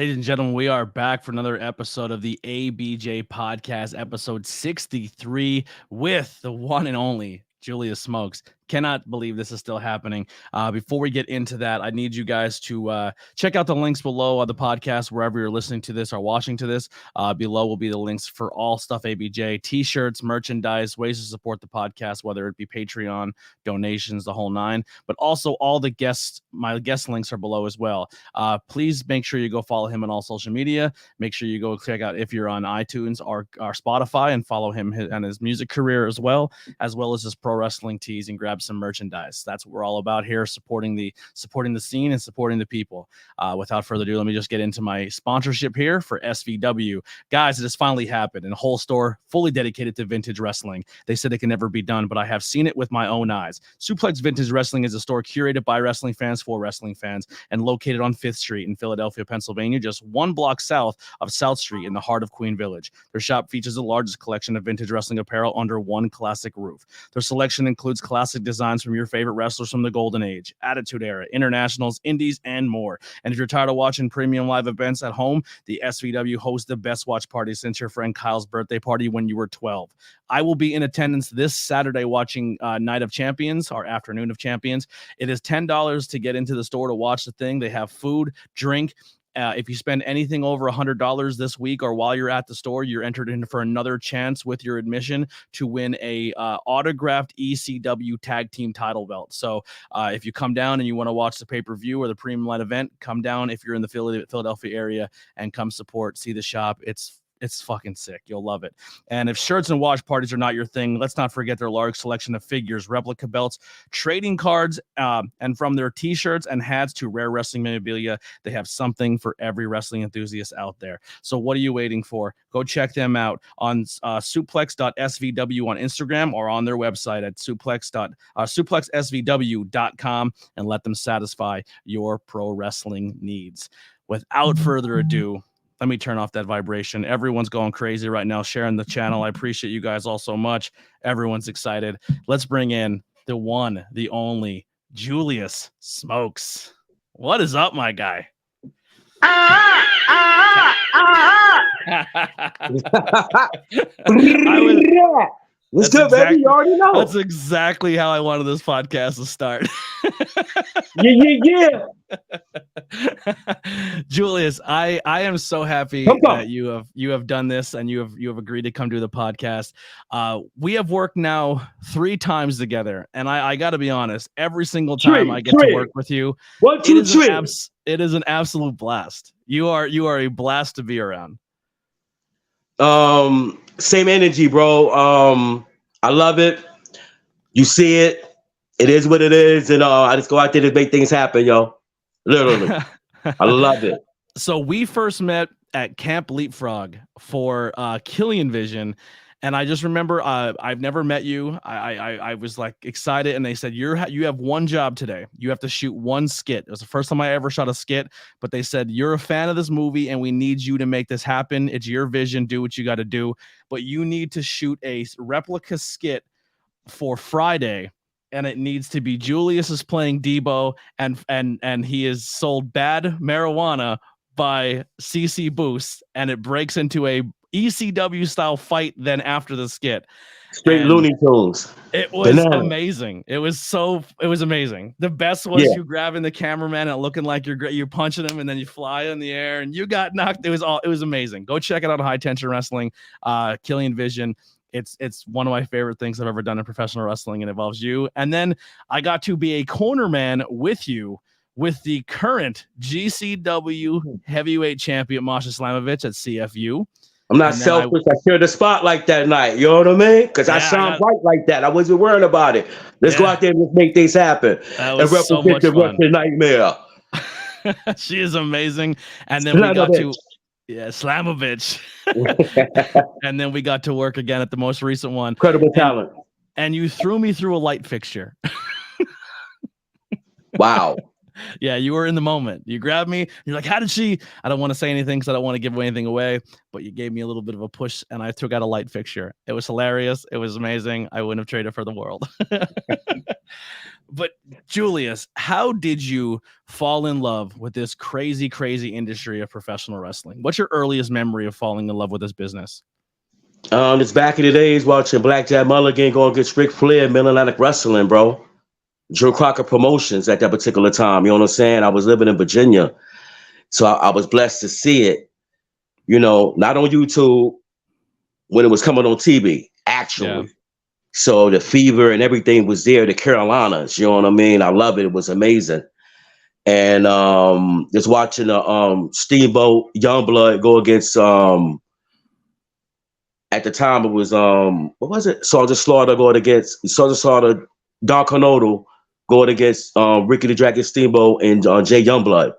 Ladies and gentlemen, we are back for another episode of the ABJ Podcast, episode 63, with the one and only Julius Smokes. Cannot believe this is still happening. Before we get into that, I need you guys to check out the links below on the podcast, wherever you're listening to this or watching to this. Below will be the links for all stuff ABJ, t-shirts, merchandise, ways to support the podcast, whether it be Patreon, donations, the whole nine. But also all the guests, my guest links are below as well. Please make sure you go follow him on all social media. Make sure you go check out if you're on iTunes or Spotify and follow him and his music career as well as his pro wrestling tees and grab some merchandise. That's what we're all about here, supporting the scene and supporting the people. Without further ado, let me just get into my sponsorship here for SVW. Guys, it has finally happened in a whole store fully dedicated to vintage wrestling. They said it can never be done, but I have seen it with my own eyes. Suplex Vintage Wrestling is a store curated by wrestling fans for wrestling fans and located on 5th Street in Philadelphia, Pennsylvania, just one block south of South Street in the heart of Queen Village. Their shop features the largest collection of vintage wrestling apparel under one classic roof. Their selection includes classic designs from your favorite wrestlers from the Golden Age, Attitude Era, Internationals, Indies, and more. And if you're tired of watching premium live events at home, the SVW hosts the best watch party since your friend Kyle's birthday party when you were 12. I will be in attendance this Saturday watching Night of Champions or Afternoon of Champions. It is $10 to get into the store to watch the thing. They have food, drink. If you spend anything over $100 this week or while you're at the store, you're entered in for another chance with your admission to win a autographed ECW tag team title belt. So if you come down and you want to watch the pay-per-view or the premium live event, come down if you're in the Philadelphia area and come support, see the shop. It's fucking sick. You'll love it. And if shirts and watch parties are not your thing, let's not forget their large selection of figures, replica belts, trading cards, and from their t-shirts and hats to rare wrestling memorabilia, they have something for every wrestling enthusiast out there. So what are you waiting for? Go check them out on suplex.svw on Instagram or on their website at suplexsvw.com and let them satisfy your pro wrestling needs. Without further ado, let me turn off that vibration. Everyone's going crazy right now, sharing the channel. I appreciate you guys all so much. Everyone's excited. Let's bring in the one, the only, Julius Smokes. What is up, my guy? What's good, baby? You already know. That's exactly how I wanted this podcast to start. Yeah. Julius, I am so happy that you have done this and you have agreed to come do the podcast. We have worked now 3 times together, and I got to be honest, every single time I get to work with you, it is an absolute blast. You are a blast to be around. Same energy, bro. I love it. You see it. It is what it is, and I just go out there to make things happen, yo. Literally, I love it. So we first met at Camp Leapfrog for Killian Vision, and I just remember I've never met you. I was like excited, and they said you have one job today. You have to shoot one skit. It was the first time I ever shot a skit, but they said you're a fan of this movie, and we need you to make this happen. It's your vision. Do what you got to do, but you need to shoot a replica skit for Friday. And it needs to be Julius is playing Debo, and he is sold bad marijuana by CC Boost, and it breaks into a ECW style fight. Then after the skit, straight Looney Tunes. It was amazing. It was amazing. The best was you grabbing the cameraman and looking like you're punching him, and then you fly in the air and you got knocked. It was amazing. Go check it out on High Tension Wrestling, Killian Vision. It's one of my favorite things I've ever done in professional wrestling, and involves you. And then I got to be a corner man with you with the current GCW heavyweight champion Masha Slamovich at CFU. I'm not selfish. I shared the spotlight that night. You know what I mean? Because I sound right like that. I wasn't worried about it. Let's go out there and just make things happen. That was and so much the fun. Russian Nightmare. She is amazing. And then we got to Slamovich. And then we got to work again at the most recent one. Incredible talent. And you threw me through a light fixture. Wow. Yeah, you were in the moment. You grabbed me. You're like, how did she? I don't want to say anything because I don't want to give anything away. But you gave me a little bit of a push, and I took out a light fixture. It was hilarious. It was amazing. I wouldn't have traded for the world. But Julius, how did you fall in love with this crazy, crazy industry of professional wrestling? What's your earliest memory of falling in love with this business? It's back in the days watching Blackjack Mulligan go against Ric Flair, Mid-Atlantic Wrestling, bro. Joe Crocker Promotions at that particular time. You know what I'm saying? I was living in Virginia. So I was blessed to see it, not on YouTube when it was coming on TV, actually. Yeah. So the fever and everything was there, the Carolinas, you know what I mean? I love it. It was amazing. And just watching Steamboat Youngblood go against at the time it was what was it? Sergeant Slaughter going against Sergeant Slaughter, Don Canodal going against Ricky the Dragon Steamboat and Jay Youngblood.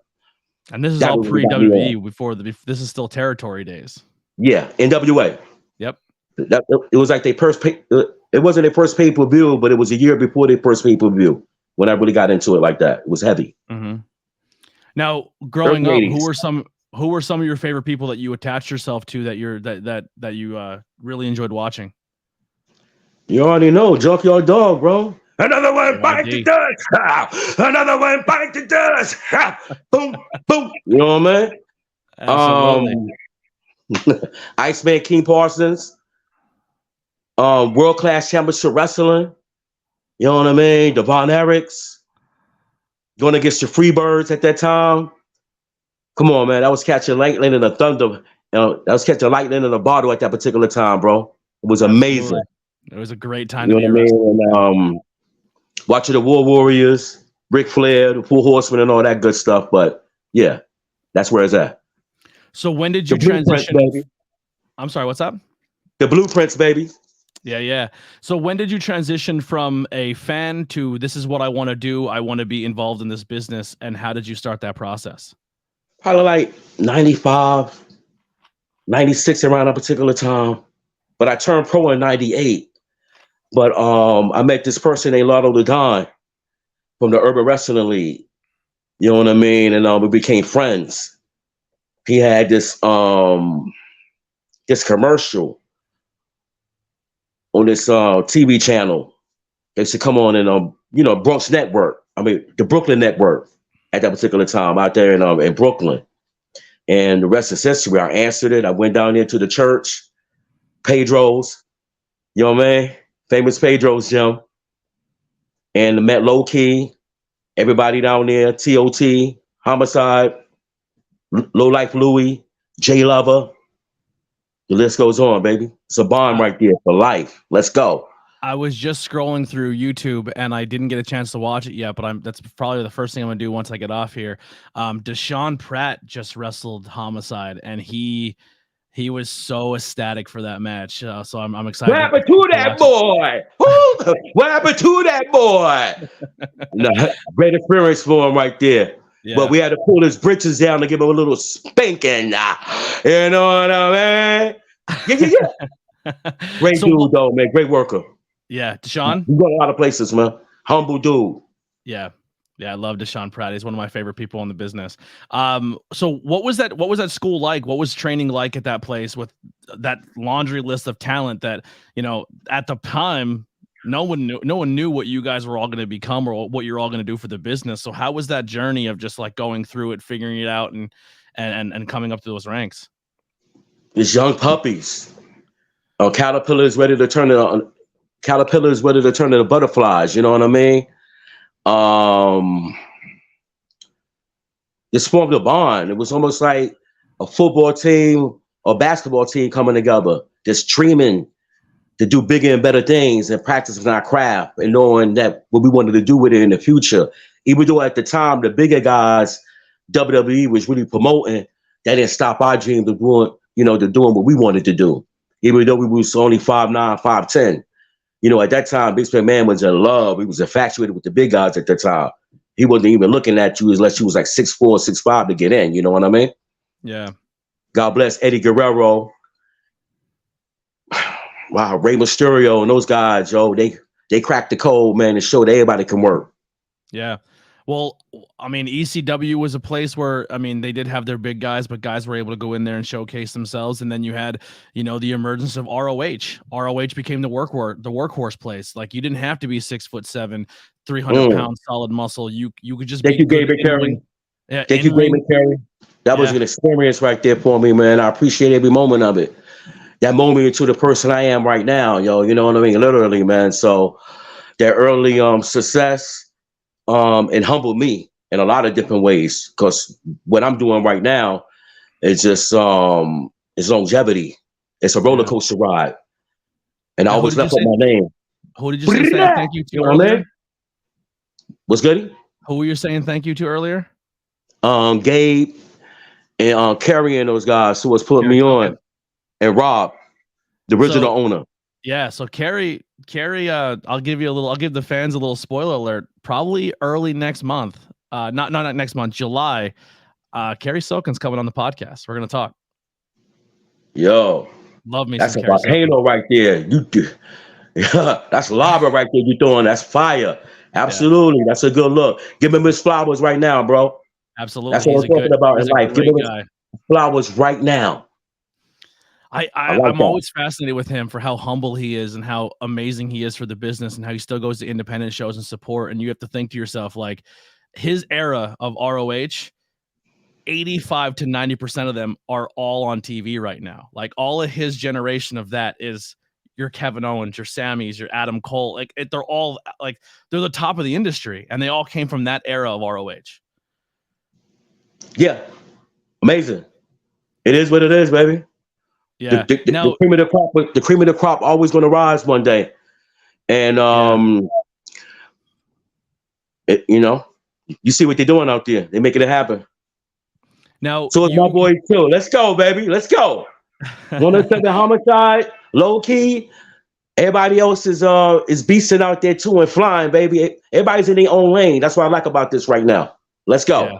And this is That all was pre WWE before this is still territory days. Yeah, NWA. Yep. It was like it wasn't their first pay-per-view, but it was a year before their first pay-per-view when I really got into it like that. It was heavy. Mm-hmm. Now, growing up, who were some of your favorite people that you attached yourself to that you really enjoyed watching? You already know, Junkyard Dog, bro. Another one bite the dust. Another one bite the dust. Boom, boom. You know what I mean? Absolutely. Iceman King Parsons. World Class Championship Wrestling. You know what I mean? Devon Eriks. Going against the Freebirds at that time. Come on, man. That was catching lightning in the thunder. That was catching lightning in a bottle at that particular time, bro. It was amazing. Absolutely. It was a great time You to know be what I mean? And, watching the War Warriors, Ric Flair, the Four Horsemen, and all that good stuff. But yeah, that's where it's at. So when did you transition? Baby. I'm sorry, what's up? The Blueprints, baby. Yeah. So when did you transition from a fan to this is what I want to do? I want to be involved in this business. And how did you start that process? Probably like 95, 96 around that particular time. But I turned pro in 98. But I met this person named Lotto the Don from the Urban Wrestling League. You know what I mean? And we became friends. He had this commercial on this TV channel. They used to come on in Bronx Network. I mean the Brooklyn Network at that particular time out there in Brooklyn. And the rest is history. I answered it. I went down there to the church, Pedro's, you know what I mean? Famous Pedro's gym. And met Low Key, everybody down there, TOT, Homicide, Low Life Louie, J Lover. The list goes on, baby. It's a bond right there for life. Let's go. I was just scrolling through YouTube and I didn't get a chance to watch it yet, but that's probably the first thing I'm gonna do once I get off here. Deshaun Pratt just wrestled Homicide, and he was so ecstatic for that match. So I'm excited. What happened to that boy? What happened to that boy? Great experience for him right there. Yeah. But we had to pull his britches down to give him a little spanking. You know what I mean? Yeah. Great dude, though, man. Great worker. Yeah, Deshaun. You go a lot of places, man. Humble dude. Yeah, I love Deshaun Pratt. He's one of my favorite people in the business. So what was that school like? What was training like at that place with that laundry list of talent that, at the time, no one knew what you guys were all going to become or what you're all going to do for the business. So how was that journey of just like going through it, figuring it out and coming up to those ranks? It's young puppies. Caterpillars ready to turn into butterflies. You know what I mean? It formed a bond. It was almost like a football team or basketball team coming together, just dreaming to do bigger and better things and practicing our craft and knowing that what we wanted to do with it in the future. Even though at the time, the bigger guys, WWE was really promoting, that didn't stop our dreams of doing, what we wanted to do. Even though we was only 5'9", 5'10". At that time, Big Spec Man was in love. He was infatuated with the big guys at the time. He wasn't even looking at you unless you was like 6'4", 6'5" to get in. You know what I mean? Yeah. God bless Eddie Guerrero. Wow, Rey Mysterio and those guys, yo, they cracked the code, man, and showed everybody can work. Yeah. Well, I mean, ECW was a place where, I mean, they did have their big guys, but guys were able to go in there and showcase themselves. And then you had, the emergence of ROH. ROH became the workhorse place. Like, you didn't have to be 6'7", 300-pound solid muscle. You could just Thank be you, good David in Carey. ring. Yeah, Thank you, in ring. David Carey. That was an experience right there for me, man. I appreciate every moment of it. That moment into the person I am right now, yo. You know what I mean? Literally, man. So that early success and humbled me in a lot of different ways. Because what I'm doing right now is just it's longevity. It's a roller Yeah. coaster ride. And I Now, always left up my name. who did you say thank you to You know what I earlier? mean? What's good? Who were you saying thank you to earlier? Gabe and Carrie and those guys who was putting me Okay. on, and Rob, the original So, owner. yeah, so Carrie, I'll give the fans a little spoiler alert. Probably early next month, not next month, July. Carrie Silkin's coming on the podcast. We're gonna talk. Yo, Love me some that's a Carrie Silkin. volcano right there. You do. That's lava right there you throwing. That's fire. Yeah, Absolutely. That's a good look. Give me Miss Flowers right now, bro. That's absolutely. what I'm talking about in He's a life. Give me great Miss guy. Flowers right now. I like I'm that. always fascinated with him for how humble he is and how amazing he is for the business and how he still goes to independent shows and support. And you have to think to yourself, like, his era of ROH, 85 to 90% of them are all on TV right now. Like, all of his generation of that is your Kevin Owens, your Sammys, your Adam Cole. Like, they're all like, they're the top of the industry, and they all came from that era of ROH. Yeah. Amazing. It is what it is, baby. Yeah. The cream of the crop always gonna rise one day. And you see what they're doing out there. They're making it happen. Now, So it's my boy too. Let's go, baby. Let's go. 107 homicide, low key. Everybody else is beasting out there too and flying, baby. Everybody's in their own lane. That's what I like about this right now. Let's go. Yeah.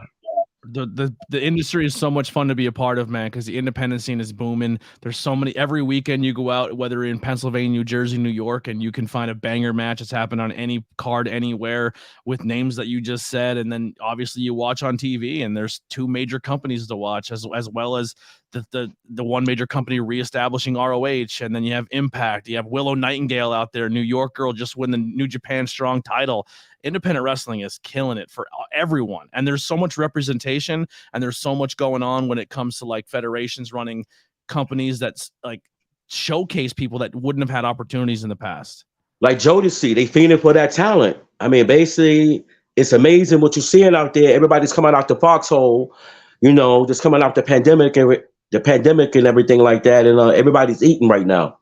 The industry is so much fun to be a part of, man, because the independent scene is booming. There's so many. Every weekend you go out, whether in Pennsylvania, New Jersey, New York, and you can find a banger match that's happened on any card anywhere with names that you just said. And then obviously you watch on TV, and there's two major companies to watch, as well as the one major company reestablishing ROH, and then you have Impact. You have Willow Nightingale out there, New York Girl just win the New Japan Strong title. Independent wrestling is killing it for everyone, and there's so much representation, and there's so much going on when it comes to like federations running companies that's like showcase people that wouldn't have had opportunities in the past. Like Jodeci, they fiending for that talent. I mean, basically, it's amazing what you're seeing out there. Everybody's coming out the foxhole, just coming out the pandemic and everything like that, and everybody's eating right now.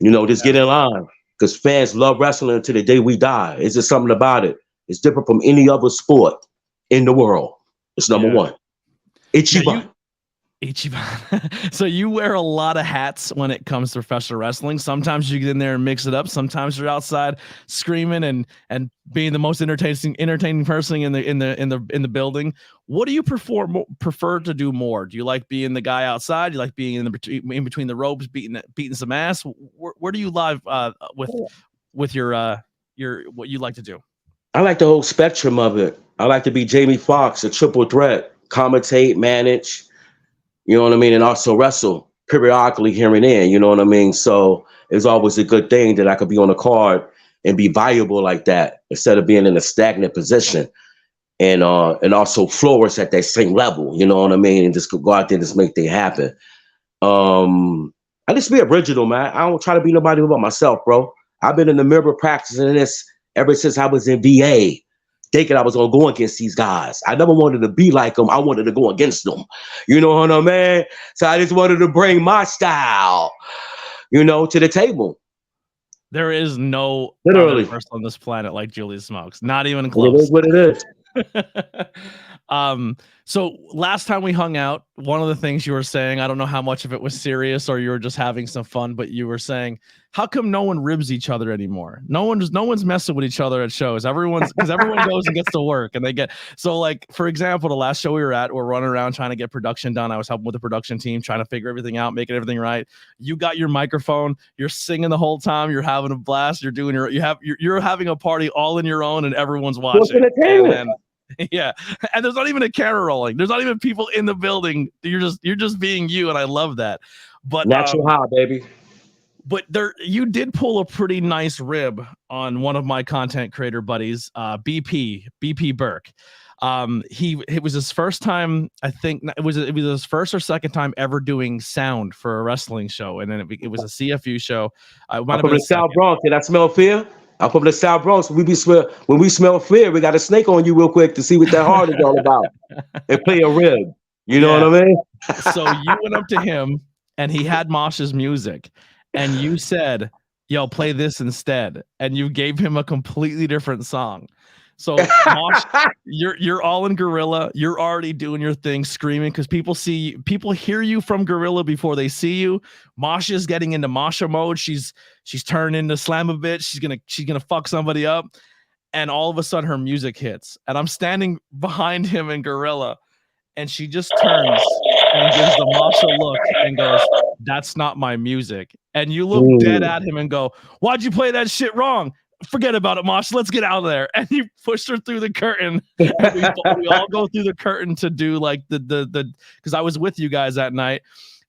Just get in line because fans love wrestling until the day we die. It's just something about it. It's different from any other sport in the world. It's number one. Ichiban. Ichiban. So you wear a lot of hats when it comes to professional wrestling. Sometimes you get in there and mix it up. Sometimes you're outside screaming and being the most entertaining person in the building. What do you prefer to do more? Do you like being the guy outside? Do you like being in between the ropes, beating some ass? Where do you live with your what you like to do? I like the whole spectrum of it. I like to be Jamie Foxx, a triple threat, commentate, manage. You know what I mean? And also wrestle periodically here and there. You know what I mean? So it's always a good thing that I could be on a card and be valuable like that instead of being in a stagnant position and also flourish at that same level. You know what I mean? And just go out there and just make things happen. I just be original, man. I don't try to be nobody but myself, bro. I've been in the mirror practicing this ever since I was in VA. Thinking I was gonna go against these guys. I never wanted to be like them. I wanted to go against them. You know what I mean? So I just wanted to bring my style, to the table. There is no literally other person on this planet like Julius Smokes. Not even close. It is what it is. So last time we hung out, one of the things you were saying, I don't know how much of it was serious or you were just having some fun, but you were saying, how come no one ribs each other anymore? No one's messing with each other at shows. Because everyone goes and gets to work and they get, so like, for example, the last show we were at, we're running around trying to get production done. I was helping with the production team, trying to figure everything out, making everything right. You got your microphone, you're singing the whole time, you're having a blast, you're having a party all in your own and everyone's watching. Yeah, and there's not even a camera rolling. There's not even people in the building. You're just being you, and I love that. But natural high, baby. But you did pull a pretty nice rib on one of my content creator buddies, BP Burke. It was his first time. I think it was his first or second time ever doing sound for a wrestling show, and then it was a CFU show. I'm from the South Bronx. Did I smell fear? I'm from the South Bronx. When we smell fear, we got a snake on you real quick to see what that heart is all about and play a rib. You know what I mean? So you went up to him and he had Mosh's music and you said, yo, play this instead. And you gave him a completely different song. So Mosh, you're all in Gorilla. You're already doing your thing, screaming because people hear you from Gorilla before they see you. Mosh is getting into Masha mode. She's turning into Slam a bit. She's gonna fuck somebody up, and all of a sudden her music hits, and I'm standing behind him in Gorilla, and she just turns and gives the Masha look and goes, "That's not my music." And you look dead at him and go, "Why'd you play that shit wrong? Forget about it, Mosh. Let's get out of there." And you pushed her through the curtain. And we all go through the curtain to do like the because I was with you guys that night.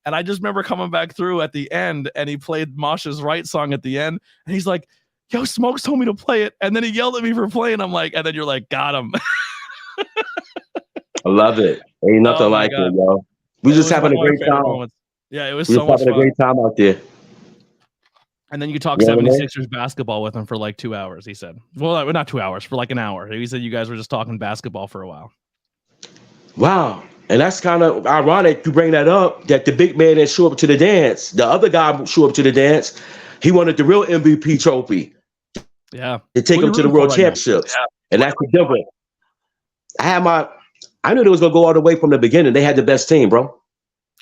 And I just remember coming back through at the end and he played Mosh's right song at the end. And he's like, yo, Smokes told me to play it. And then he yelled at me for playing. I'm like, and then you're like, got him. I love it. Ain't nothing like it, yo. We just having a great time. Moments. Yeah, it was so much fun. Having a great time out there. And then you talk 76ers basketball with him for like 2 hours, he said. Well, not 2 hours, for like an hour. He said you guys were just talking basketball for a while. Wow. And that's kind of ironic to bring that up, that the big man didn't show up to the dance. The other guy showed up to the dance. He wanted the real MVP trophy. Yeah. To take him to the World Championships. Yeah. And that's the difference. I knew they was going to go all the way from the beginning. They had the best team, bro.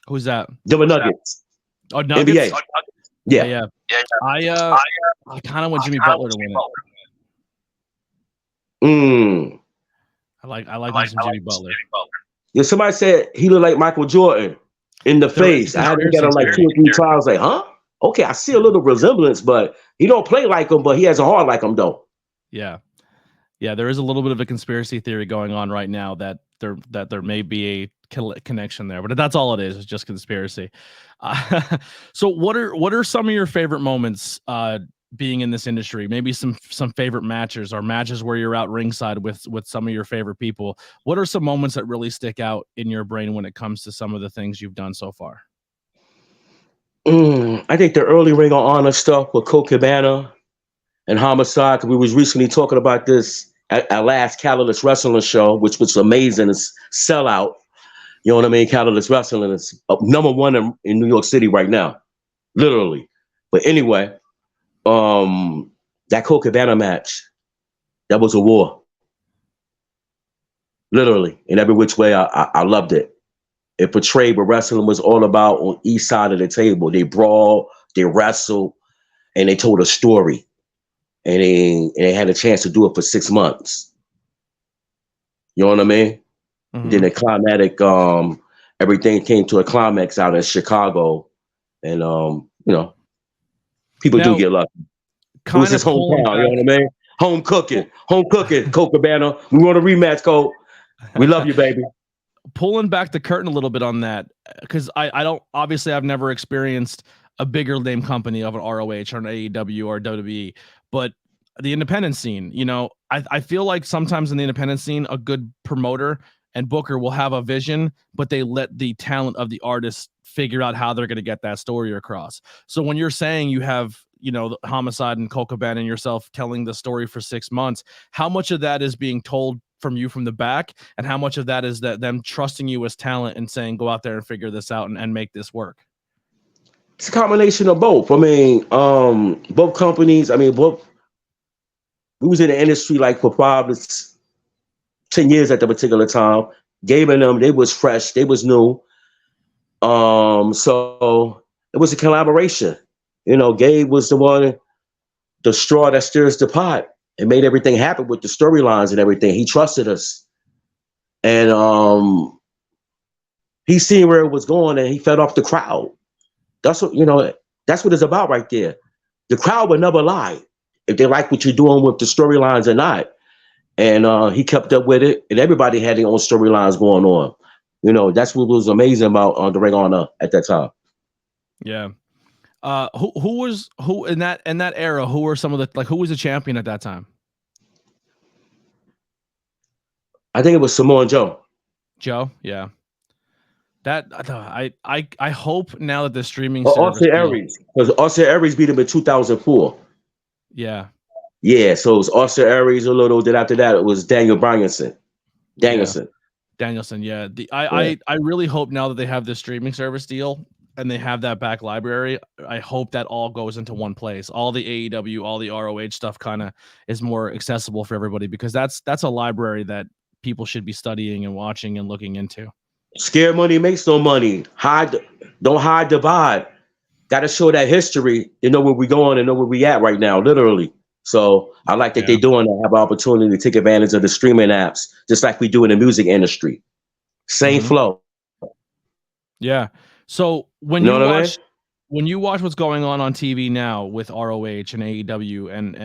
Who's that? Denver Nuggets. Oh, Nuggets? NBA. Yeah. I kind of want Jimmy Butler to win it. I like Jimmy Butler. Yeah, somebody said he looked like Michael Jordan in the face. I had to get him like 2 or 3 times. Like, huh? Okay, I see a little resemblance, but he don't play like him, but he has a heart like him, though. Yeah. Yeah, there is a little bit of a conspiracy theory going on right now that there may be a connection there, but that's all it is. It's just conspiracy. So what are some of your favorite moments being in this industry? Maybe some favorite matches or matches where you're out ringside with some of your favorite people. What are some moments that really stick out in your brain when it comes to some of the things you've done so far? I think the early Ring of Honor stuff with Colt Cabana and Homicide, because we was recently talking about this at last Catalyst Wrestling show, which was amazing. It's sellout. You know what I mean? Catalyst Wrestling is number one in New York City right now, literally. But anyway, that Colt Cabana match, that was a war. Literally, in every which way, I loved it. It portrayed what wrestling was all about on each side of the table. They brawled, they wrestled, and they told a story. And they had a chance to do it for 6 months. You know what I mean? Mm-hmm. Then the climatic, everything came to a climax out in Chicago. And, people do get lucky. It was his hometown, you know what I mean? Home cooking, Colt Cabana. We want a rematch, Colt. We love you, baby. Pulling back the curtain a little bit on that, because I've never experienced a bigger name company of an ROH or an AEW or WWE, but the independent scene, I feel like sometimes in the independent scene, a good promoter and booker will have a vision, but they let the talent of the artist figure out how they're going to get that story across. So when you're saying you have, the Homicide and Colt Cabana and yourself telling the story for 6 months, how much of that is being told from you from the back, and how much of that is that them trusting you as talent and saying, go out there and figure this out and make this work? It's a combination of both. I mean, both companies, we was in the industry like for 5 to 10 years at the particular time. Gabe and them, they was fresh, they was new. So it was a collaboration. Gabe was the one, the straw that stirs the pot, and made everything happen with the storylines and everything. He trusted us, and he seen where it was going, and he fed off the crowd. That's what That's what it's about right there. The crowd would never lie if they like what you're doing with the storylines or not. And he kept up with it, and everybody had their own storylines going on. That's what was amazing about the Ring of Honor at that time. Yeah. Who in that era? Who were some of the who was the champion at that time? I think it was Samoa Joe. Joe, yeah. That I hope now that the streaming Austin Aries, because Austin Aries beat him in 2004. Yeah. Yeah, so it was Austin Aries a little. Then after that, it was Daniel Danielson. Danielson, yeah. I really hope now that they have this streaming service deal and they have that back library, I hope that all goes into one place. All the AEW, all the ROH stuff kind of is more accessible for everybody, because that's a library that people should be studying and watching and looking into. Scared money makes no money. Don't hide the vibe. Got to show that history. You know where we're going and know where we at right now, literally. So I like that they're doing that. Have an opportunity to take advantage of the streaming apps, just like we do in the music industry. Same flow. Yeah. So when you watch what's going on TV now with ROH and AEW and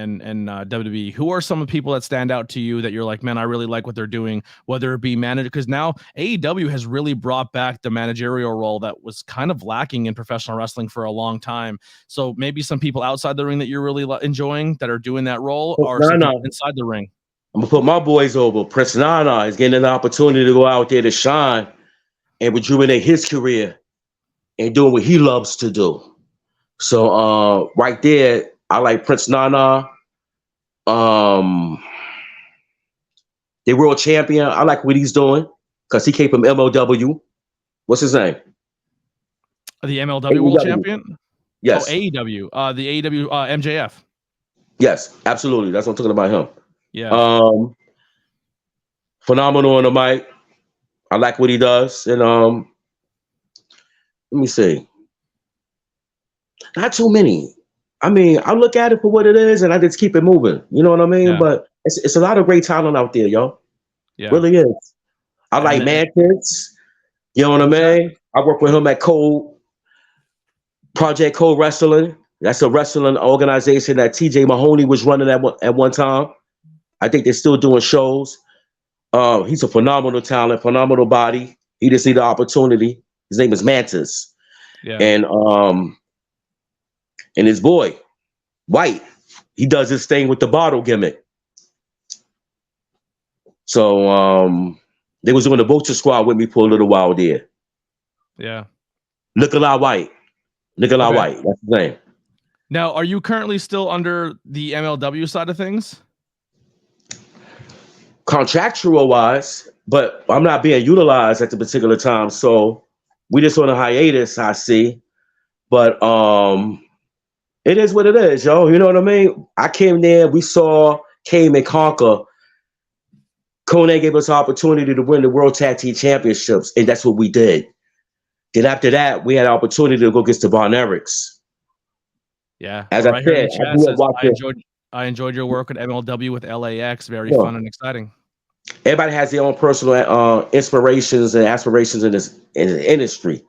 WWE, who are some of the people that stand out to you that you're like, man, I really like what they're doing, whether it be manager, because now AEW has really brought back the managerial role that was kind of lacking in professional wrestling for a long time. So maybe some people outside the ring that you're really enjoying that are doing that role, or inside the ring. I'm gonna put my boys over. Prince Nana is getting an opportunity to go out there to shine and rejuvenate his career and doing what he loves to do. So right there, I like Prince Nana. The world champion. I like what he's doing because he came from MLW. What's his name? The MLW world champion? Yes. Oh, AEW. The AEW MJF. Yes, absolutely. That's what I'm talking about him. Yeah. Phenomenal on the mic. I like what he does. And let me see. Not too many. I mean, I look at it for what it is and I just keep it moving. You know what I mean? Yeah. But it's a lot of great talent out there, yo. Yeah. Really is. I like Mantis. You know what I mean? I work with him at Project Code Wrestling. That's a wrestling organization that TJ Mahoney was running at one time. I think they're still doing shows. He's a phenomenal talent, phenomenal body. He just need the opportunity. His name is Mantis. Yeah. And his boy, White, he does his thing with the bottle gimmick. So they was doing the Vulture Squad with me for a little while there. Yeah. Nikolai White. White, that's his name. Now, are you currently still under the MLW side of things? Contractual wise, but I'm not being utilized at the particular time. So we just on a hiatus, I see. But it is what it is, yo. You know what I mean? I came there, we saw Came and Conquer. Kone gave us an opportunity to win the World Tag Team Championships, and that's what we did. Then after that, we had an opportunity to go against the Von Erichs. Yeah. As I said, I enjoyed your work at MLW with LAX. Very fun and exciting. Everybody has their own personal inspirations and aspirations in the industry.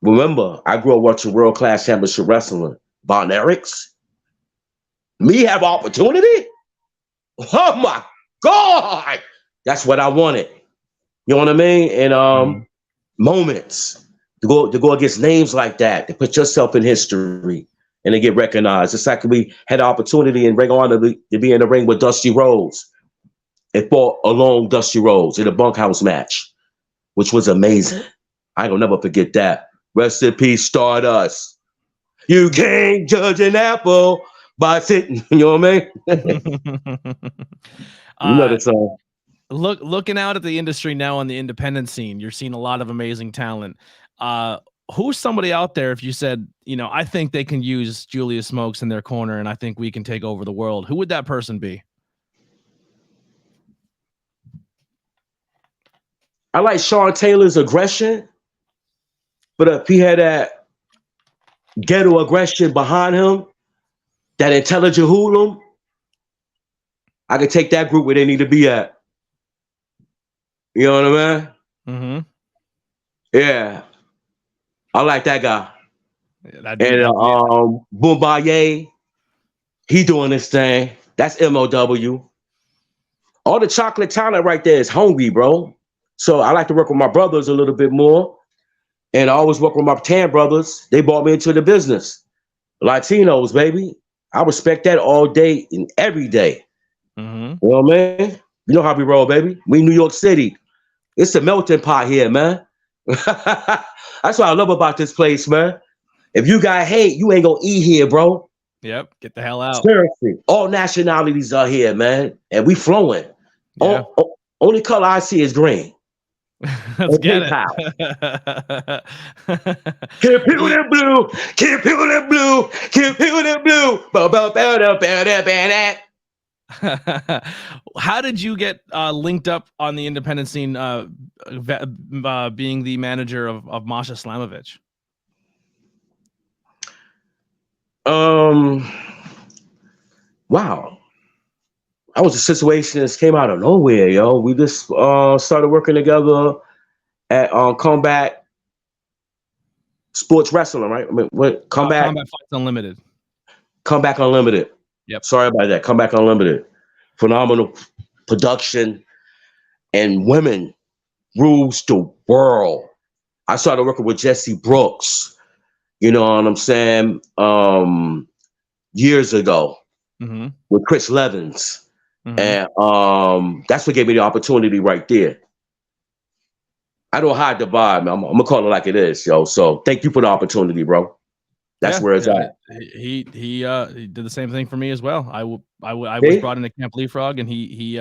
Remember, I grew up watching World Class Championship Wrestling. Von Erichs? Me have opportunity? Oh my God! That's what I wanted. You know what I mean? And moments to go against names like that, to put yourself in history and to get recognized. It's like we had an opportunity in Ring of Honor to be in the ring with Dusty Rhodes and fought along Dusty Rhodes in a bunkhouse match, which was amazing. I ain't gonna never forget that. Rest in peace, Stardust. You can't judge an apple by sitting. You know what I mean? You know the song. Looking out at the industry now on the independent scene, you're seeing a lot of amazing talent. Who's somebody out there, if you said, I think they can use Julius Smokes in their corner and I think we can take over the world, who would that person be? I like Sean Taylor's aggression, but if he had that ghetto aggression behind him, that intelligent hoodlum, I could take that group where they need to be at. You know what I mean? Mm-hmm. Yeah, I like that guy. Yeah, that'd And be Boombaye, he doing this thing. That's MOW. All the chocolate talent right there is hungry, bro. So I like to work with my brothers a little bit more. And I always work with my tan brothers. They brought me into the business. Latinos, baby. I respect that all day and every day. Mm-hmm. You know what I mean? You know how we roll, baby. We New York City. It's a melting pot here, man. That's what I love about this place, man. If you got hate, you ain't gonna eat here, bro. Yep. Get the hell out. Seriously. All nationalities are here, man. And we flowing. Yeah. Only color I see is green. Let's get it. Can't peel that blue. Can't peel that blue. Can't peel that blue. How did you get linked up on the independent scene, being the manager of Masha Slamovich? Wow. That was a situation that came out of nowhere, yo. We just started working together at Combat Sports Wrestling, right? I mean, what Combat Fights Unlimited. Comeback Unlimited. Yep. Sorry about that. Comeback Unlimited. Phenomenal production, and women rules the world. I started working with Jesse Brooks. You know what I'm saying? Years ago, mm-hmm. with Chris Levins. Mm-hmm. And that's what gave me the opportunity right there. I don't hide the vibe, man. I'm gonna call it like it is, yo. So thank you for the opportunity, bro. That's where it's at. He did the same thing for me as well. I was brought into Camp Leapfrog, and he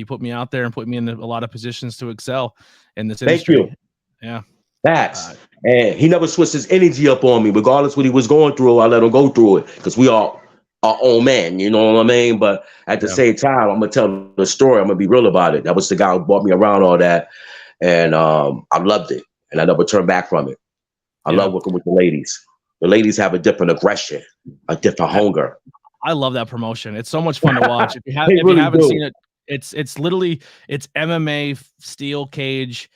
put me out there and put me in a lot of positions to excel in this industry. Thank you. Yeah. Facts. And he never switched his energy up on me, regardless what he was going through. I let him go through it because we are our own man, you know what I mean? But at the same time, I'm gonna tell the story. I'm gonna be real about it. That was the guy who brought me around all that, and I loved it, and I never turned back from it. I love working with the ladies. The ladies have a different aggression, a different hunger. I love that promotion. It's so much fun to watch. If you haven't seen it, it's literally MMA, steel cage,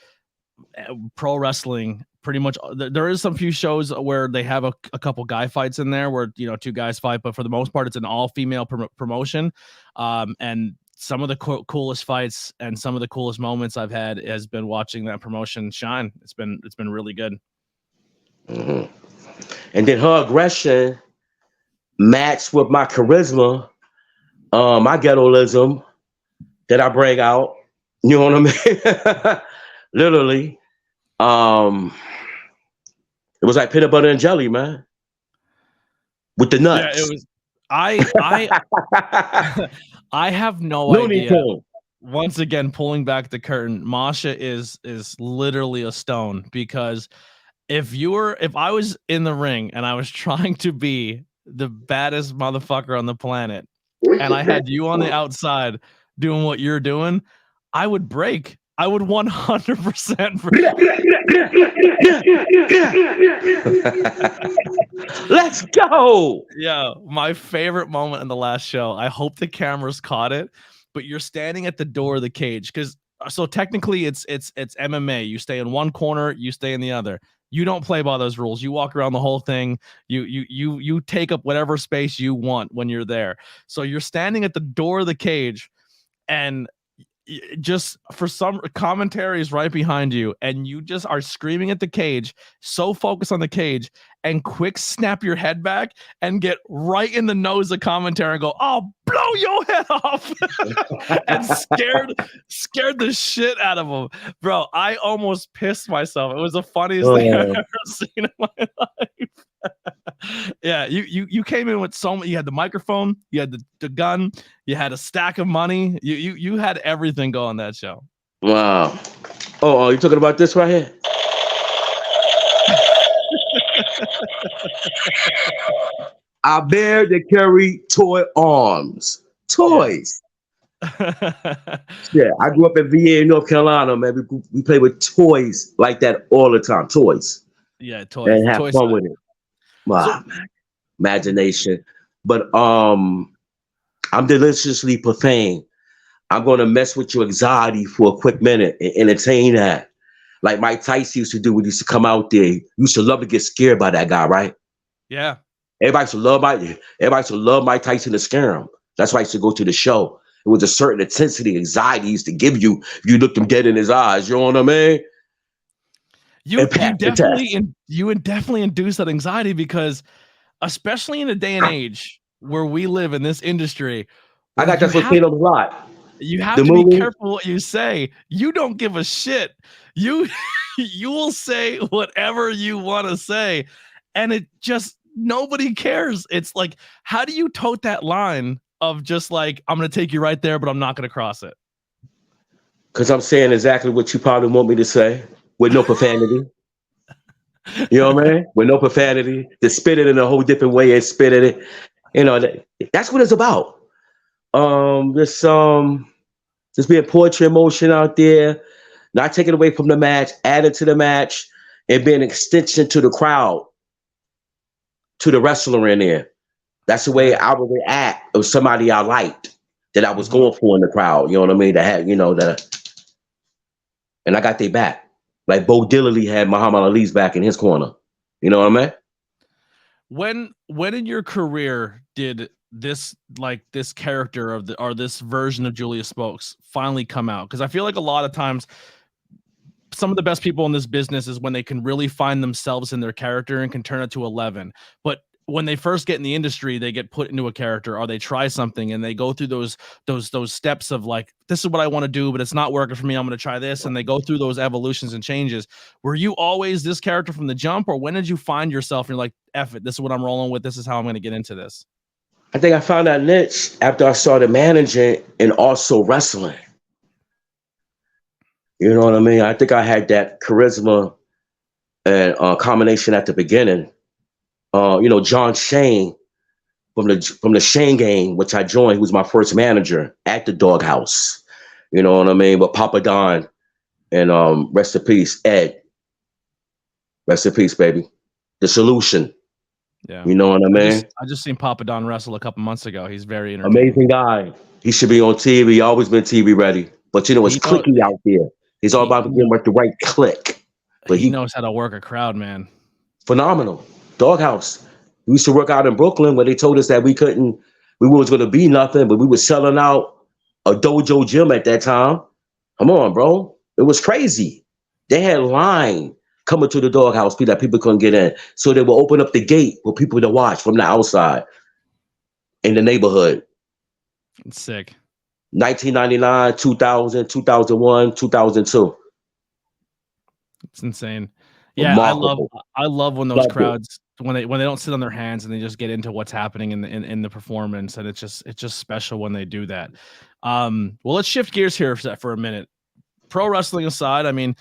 pro wrestling. Pretty much, there is some few shows where they have a couple guy fights in there where two guys fight, but for the most part, it's an all female promotion. And some of the coolest fights and some of the coolest moments I've had has been watching that promotion shine. It's been really good. Mm-hmm. And then her aggression matched with my charisma, my ghettoism that I bring out. You know what I mean? Literally. It was like peanut butter and jelly, man. With the nuts. Yeah, it was. I have no idea. Once again, pulling back the curtain, Masha is literally a stone, because if I was in the ring and I was trying to be the baddest motherfucker on the planet, and I had you on the outside doing what you're doing, I would break. I would 100% break. Let's go. Yeah, my favorite moment in the last show. I hope the cameras caught it, but you're standing at the door of the cage, because so technically it's MMA. You stay in one corner, you stay in the other. You don't play by those rules. You walk around the whole thing. You take up whatever space you want when you're there. So you're standing at the door of the cage, and just for some commentaries right behind you, and you just are screaming at the cage, so focused on the cage, and quick snap your head back and get right in the nose of commentary and go, "Oh, blow your head off," and scared the shit out of him, bro. I almost pissed myself. It was the funniest thing I've ever seen in my life. Yeah, you came in with so much. You had the microphone, you had the gun, you had a stack of money. You had everything go on that show. Wow. Oh, you talking about this right here? I bear to carry toy arms. Toys. Yeah, I grew up in VA, North Carolina, man. We play with toys like that all the time. Toys. Yeah, And have toy fun side. with it. So Wow, imagination. But I'm deliciously profane. I'm gonna mess with your anxiety for a quick minute and entertain that. Like Mike Tyson used to do when he used to come out there. He used to love to get scared by that guy, right? yeah, Everybody used to love Mike Tyson to scare him. That's why I used to go to the show. It was a certain intensity, anxiety he used to give you if you looked him dead in his eyes. You know what I mean? you And pass the test. definitely induce that anxiety because, especially in a day and age where we live in this industry, I where got that for saying a lot. you have The to be movie. careful what you say. You don't give a shit. You you will say whatever you want to say, and it just nobody cares. It's like, how do you tote that line of just like, I'm gonna take you right there, but I'm not gonna cross it? Because I'm saying exactly what you probably want me to say with no profanity. You know what I mean? With no profanity. To spit it in a whole different way and spit at it. You know, that's what it's about. This just being poetry emotion out there, not taking away from the match, added to the match, and being an extension to the crowd, to the wrestler in there. That's the way I would react of somebody I liked that I was going for in the crowd. You know what I mean? That had, and I got their back. Like Bo Diddley had Muhammad Ali's back in his corner. You know what I mean? When in your career did this character or this version of Julius Smokes finally come out? Because I feel like a lot of times some of the best people in this business is when they can really find themselves in their character and can turn it to 11. But when they first get in the industry, they get put into a character or they try something and they go through those steps of like, this is what I want to do, but it's not working for me. I'm going to try this. And they go through those evolutions and changes. Were you always this character from the jump, or when did you find yourself and you're like, F it, this is what I'm rolling with. This is how I'm going to get into this? I think I found that niche after I started managing and also wrestling. You know what I mean? I think I had that charisma and combination at the beginning. John Shane from the Shane game, which I joined, he was my first manager at the Doghouse. You know what I mean? But Papa Don and rest in peace, Ed. Rest in peace, baby. The Solution. Yeah. You know what I mean? I just seen Papa Don wrestle a couple months ago. He's very entertaining. Amazing guy. He should be on TV. Always been TV ready. But it's clicky out there. He's all about getting with the right click. But he knows how to work a crowd, man. Phenomenal. Doghouse. We used to work out in Brooklyn where they told us that we weren't going to be nothing, but we were selling out a dojo gym at that time. Come on, bro. It was crazy. They had line coming to the Doghouse that people couldn't get in. So they would open up the gate for people to watch from the outside in the neighborhood. It's sick. 1999, 2000, 2001, 2002. It's insane. Yeah, Remarkable. I love when those crowds when they don't sit on their hands and they just get into what's happening in the performance, and it's just special when they do that. Well, let's shift gears here for a minute. Pro wrestling aside, I mean,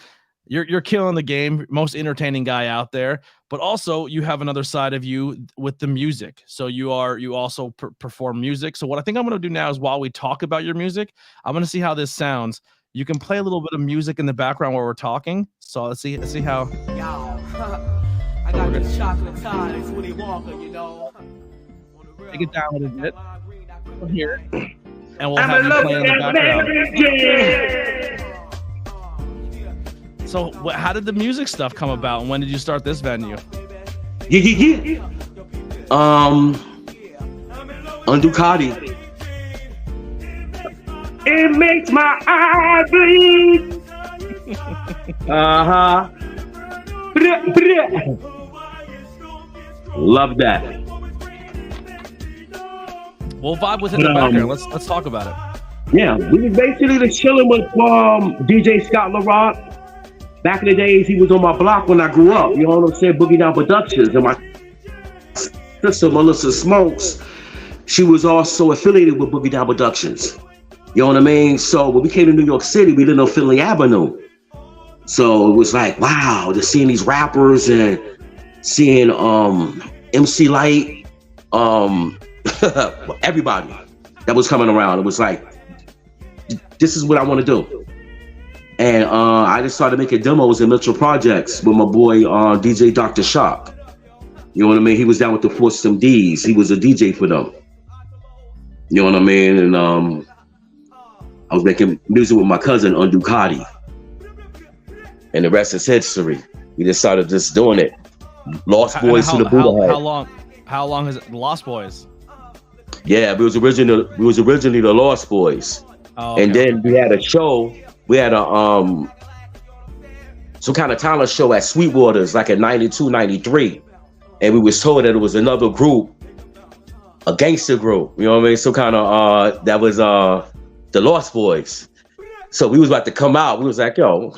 you're killing the game, most entertaining guy out there, but also you have another side of you with the music. So you also perform music. So what I think I'm going to do now is, while we talk about your music, I'm going to see how this sounds. You can play a little bit of music in the background while we're talking. So let's see how. I got this chocolate tie, it's Willy Wonka, you know. Take it down a little bit from here, and we'll have you play in the background. So, how did the music stuff come about, and when did you start this venue? On Ducati. It makes my eye bleed. Love that. We'll vibe with it in the background. Let's talk about it. Yeah, we was basically just chilling with DJ Scott LaRock. Back in the days, he was on my block when I grew up. You know what I'm saying? Boogie Down Productions. And my sister, Melissa Smokes, she was also affiliated with Boogie Down Productions. You know what I mean? So when we came to New York City, we lived on Finley Avenue. So it was like, wow, just seeing these rappers and seeing MC Light, everybody that was coming around. It was like, this is what I want to do. And I just started making demos in Mitchell Projects with my boy DJ Dr. Shock. You know what I mean? He was down with the Four System D's. He was a DJ for them. You know what I mean? And I was making music with my cousin on Ducati. And the rest is history. We just started just doing it. Lost Boys to the Buddha. How long has it? Lost Boys? Yeah, we was originally the Lost Boys. Oh, okay. And then we had a show. We had a some kind of talent show at Sweetwater's, like in 92, 93. And we was told that it was another group, a gangster group. You know what I mean? Some kind of that was the Lost Boys. So we was about to come out. We was like, yo,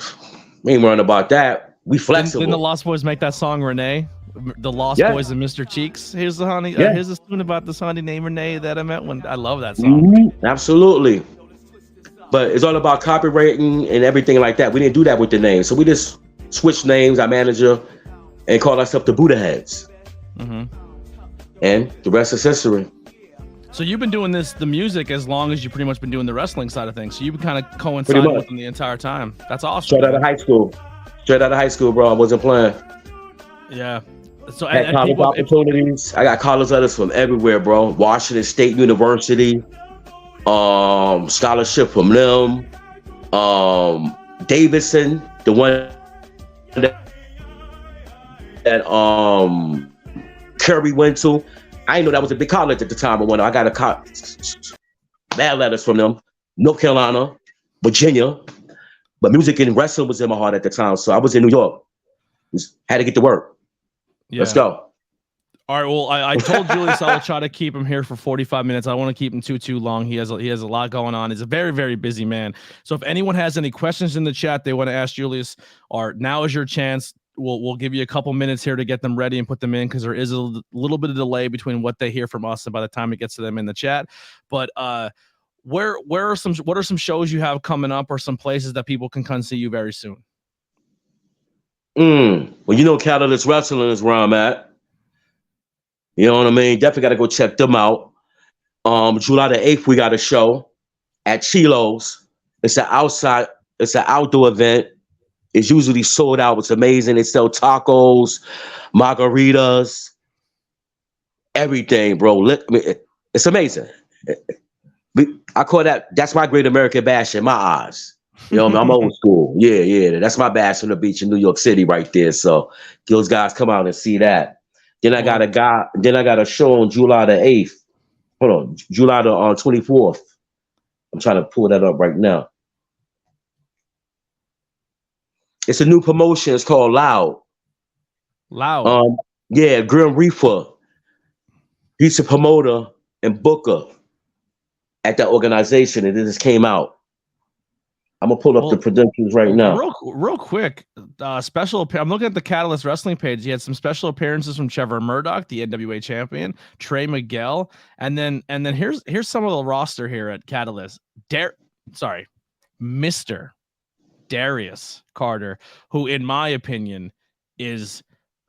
we ain't worrying about that. We flexible. Didn't the Lost Boys make that song Renee? The Lost Boys and Mr. Cheeks. Here's the honey. Here's the tune about this honey named Renee that I met when I love that song. Mm-hmm. Absolutely. But it's all about copywriting and everything like that. We didn't do that with the name. So we just switched names, our manager, and called ourselves the Buddha Heads. Mm-hmm. And the rest is history. So you've been doing the music, as long as you've pretty much been doing the wrestling side of things. So you've been kind of coinciding with them the entire time. That's awesome. Straight out of high school, bro. I wasn't playing. Yeah. So I had college opportunities. I got college letters from everywhere, bro. Washington State University, scholarship from them. Davidson, the one that Curry went to. I didn't know that was a big college at the time, but when I got bad letters from them, North Carolina, Virginia, but music and wrestling was in my heart at the time. So I was in New York. Had to get to work. Yeah. Let's go. All right. Well, I told Julius I will try to keep him here for 45 minutes. I don't want to keep him too long. He has a lot going on. He's a very, very busy man. So if anyone has any questions in the chat they want to ask Julius, or now is your chance. We'll give you a couple minutes here to get them ready and put them in, because there is a little bit of delay between what they hear from us and by the time it gets to them in the chat. But what are some shows you have coming up, or some places that people can come see you very soon? Well, you know, Catalyst Wrestling is where I'm at. You know what I mean? Definitely got to go check them out. July the 8th, we got a show at Chilo's. It's an outdoor event. It's usually sold out. It's amazing. They sell tacos, margaritas, everything, bro. It's amazing. I call that's my Great American Bash in my eyes. You know, I'm old school. Yeah. That's my bash on the beach in New York City right there. So those guys come out and see that. Then I got a show on July the 8th. Hold on, July the 24th. I'm trying to pull that up right now. It's a new promotion. It's called Loud. Yeah, Grim Reaper. He's a promoter and booker at that organization, and it just came out. I'm gonna pull up the credentials right now. Real quick, special. I'm looking at the Catalyst Wrestling page. He had some special appearances from Trevor Murdoch, the NWA champion, Trey Miguel, and then here's some of the roster here at Catalyst. Mr. Darius Carter, who in my opinion is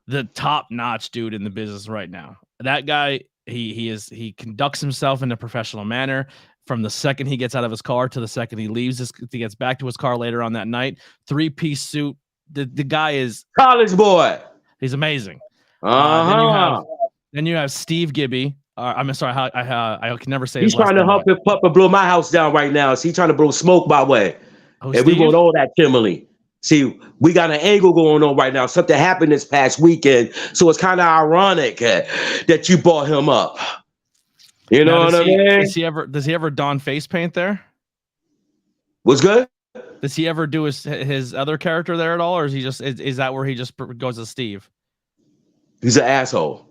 the top-notch dude in the business right now. That guy, he conducts himself in a professional manner from the second he gets out of his car to the second he leaves. He gets back to his car later on that night. 3-piece suit. The guy is college boy. He's amazing. Then you have Steve Gibby. I'm sorry, I can never say. He's trying to help Pup and blow my house down right now. So he's trying to blow smoke my way. And Steve? We going all that Kimberly. See, we got an angle going on right now. Something happened this past weekend, so it's kind of ironic that you brought him up. You know what I mean? Does he ever don face paint there? What's good? Does he ever do his other character there at all, or is that where he just goes as Steve? He's an asshole,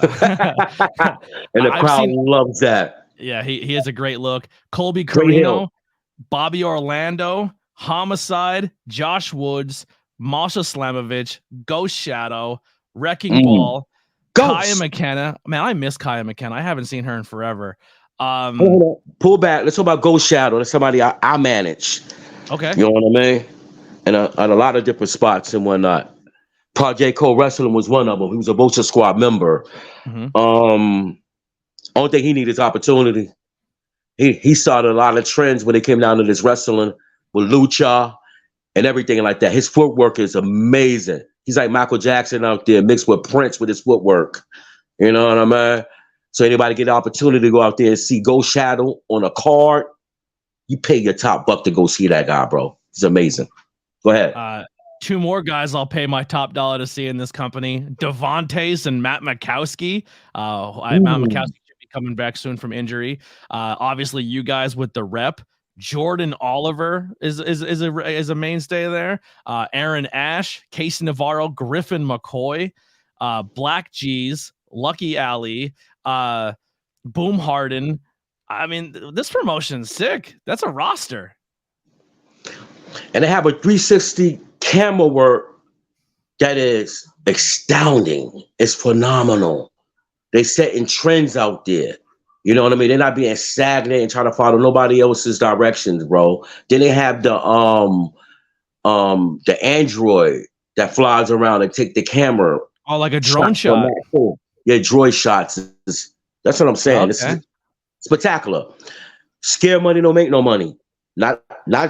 and the crowd loves that. Yeah, he has a great look. Colby Carino, Bobby Orlando, Homicide, Josh Woods, Masha Slamovich, Ghost Shadow, Wrecking Ball, Kaya McKenna. Man, I miss Kaya McKenna. I haven't seen her in forever. Pull back. Let's talk about Ghost Shadow. That's somebody I manage. Okay. You know what I mean? And a lot of different spots and whatnot. Project Co Wrestling was one of them. He was a Vulture Squad member. Mm-hmm. Only thing he needed is opportunity. he started a lot of trends when it came down to this wrestling with lucha and everything like that. His footwork is amazing. He's like Michael Jackson out there mixed with Prince with his footwork. You know what I mean? So anybody get the opportunity to go out there and see Ghost Shadow on a card, you pay your top buck to go see that guy, bro. He's amazing. Go ahead. Two more guys I'll pay my top dollar to see in this company: Devontae and Matt Makowski. Matt Makowski should be coming back soon from injury. Obviously, you guys with the rep. Jordan Oliver is a mainstay there. Aaron Ash, Casey Navarro, Griffin McCoy, Black G's, Lucky Ali, Boom Harden. I mean, this promotion's sick. That's a roster. And they have a 360 camera work that is astounding. It's phenomenal. They setting trends out there. You know what I mean? They're not being stagnant and trying to follow nobody else's directions, bro. Then they have the Android that flies around and take the camera. Oh, like a drone shot. Yeah, droid shots. That's what I'm saying. Okay. It's spectacular. Scare money don't make no money. Not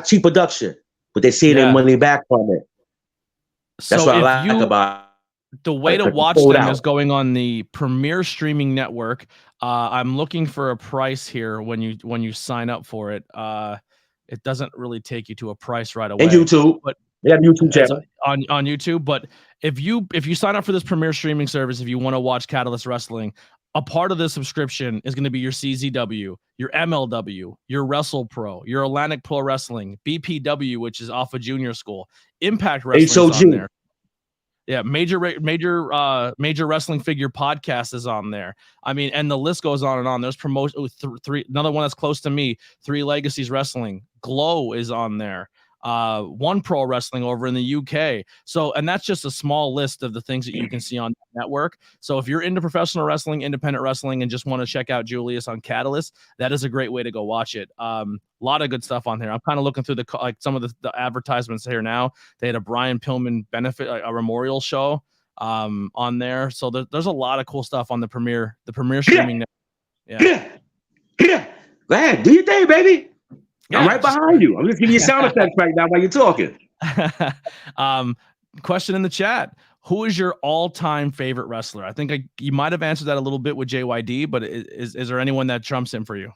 cheap production, but they see their money back from it. That's what I like about it. The way to watch them is going on the premier streaming network. I'm looking for a price here when you sign up for it. It doesn't really take you to a price right away. And YouTube, but they have YouTube channel on YouTube. But if you sign up for this premier streaming service, if you want to watch Catalyst Wrestling, a part of the subscription is going to be your CZW, your MLW, your WrestlePro, your Atlantic Pro Wrestling, BPW, which is Alpha Junior School, Impact Wrestling on there. Yeah, major wrestling figure podcast is on there. I mean, and the list goes on and on. There's three. Another one that's close to me, Three Legacies Wrestling. Glow is on there. One Pro Wrestling over in the UK. So, and that's just a small list of the things that you can see on the network. So if you're into professional wrestling, independent wrestling, and just want to check out Julius on Catalyst, that is a great way to go watch it. A lot of good stuff on there. I'm kind of looking through some of the advertisements here now. They had a Brian Pillman benefit, a memorial show on there. So there's a lot of cool stuff on the premier streaming network. Yeah. Go ahead, do your thing, baby. Yeah, I'm right behind you. I'm just giving you sound effects right now while you're talking. Question in the chat: who is your all-time favorite wrestler? I think you might have answered that a little bit with JYD, but is there anyone that trumps him for you?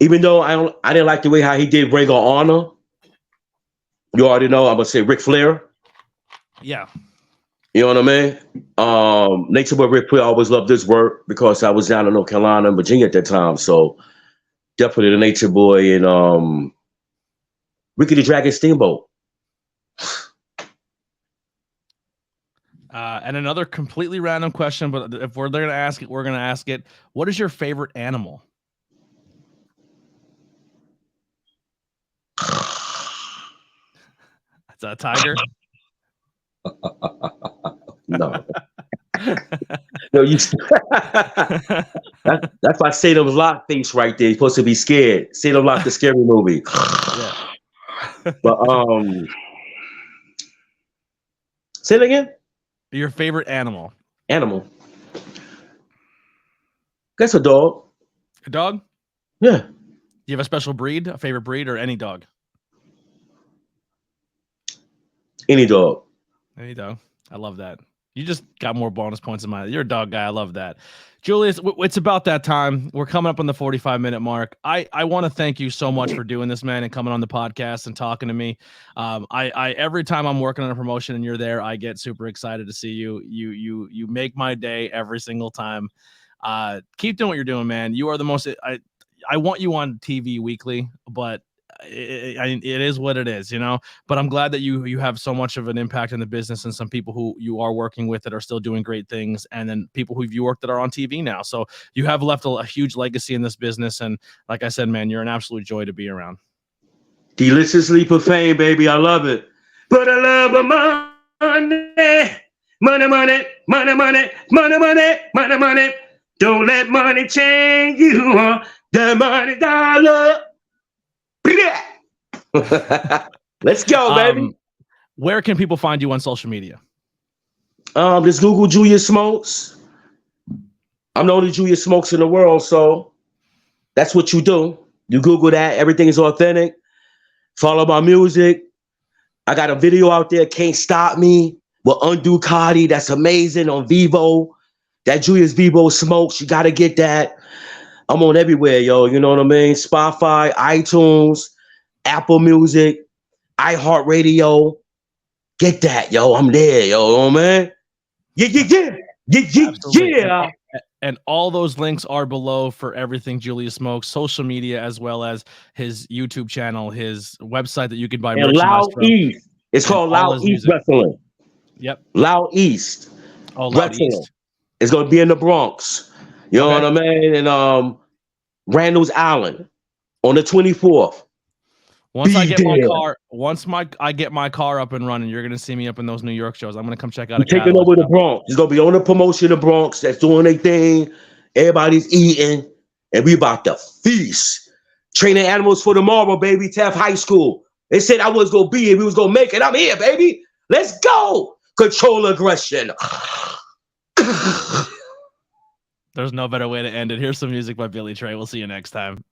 Even though I didn't like the way how he did Ring of Honor. You already know. I'm gonna say Ric Flair. Yeah. You know what I mean? Nature Boy Ric Flair, I always loved this work because I was down in North Carolina and Virginia at that time. So definitely the Nature Boy and Ricky the Dragon Steamboat. And another completely random question, but if they're gonna ask it, we're gonna ask it. What is your favorite animal? That's a tiger. No. No, that's why Salem Lock face right there. You're supposed to be scared. Salem Lock, the scary movie. Yeah. But say it again. Your favorite animal? Animal. That's a dog. A dog? Yeah. Do you have a special breed, a favorite breed, or any dog? Any dog. Any dog. I love that. You just got more bonus points in mine. You're a dog guy. I love that. Julius, it's about that time. We're coming up on the 45-minute mark. I want to thank you so much for doing this, man, and coming on the podcast and talking to me. I every time I'm working on a promotion and you're there, I get super excited to see you. You make my day every single time. Keep doing what you're doing, man. You are the most. I want you on TV weekly, but it is what it is, you know. But I'm glad that you have so much of an impact in the business, and some people who you are working with that are still doing great things, and then people who you work that are on TV now. So you have left a huge legacy in this business, and like I said, man, you're an absolute joy to be around. Deliciously profane, baby. I love it. But I love the money, money. Don't let money change you. The money dollar. Let's go, baby. Where can people find you on social media? Just Google Julius Smokes. I'm the only Julius Smokes in the world, so that's what you do. You Google that. Everything is authentic. Follow my music. I got a video out there, Can't Stop Me, with Undo Cardi. That's amazing on Vivo. That Julius Vivo Smokes. You got to get that. I'm on everywhere, yo. You know what I mean? Spotify, iTunes, Apple Music, iHeartRadio. Get that, yo. I'm there, yo, man. Yeah. Absolutely. And all those links are below for everything Julius Smokes, social media, as well as his YouTube channel, his website that you can buy And merchandise Loud from. East. It's called all Loud his East music. Wrestling. Yep. Loud East. Oh, Loud Wrestling. East. It's gonna be in the Bronx. You know Okay. what I mean? And Randall's Island on the 24th. Once I get my there. car, I get my car up and running, you're gonna see me up in those New York shows. I'm gonna come check out We're a taking catalog over the show. Bronx. It's gonna be on the promotion of the Bronx that's doing their thing. Everybody's eating, and we about to feast. Training animals for tomorrow, baby. Taft High School. They said I was gonna be here. We was gonna make it. I'm here, baby. Let's go. Control aggression. There's no better way to end it. Here's some music by Billy Trey. We'll see you next time.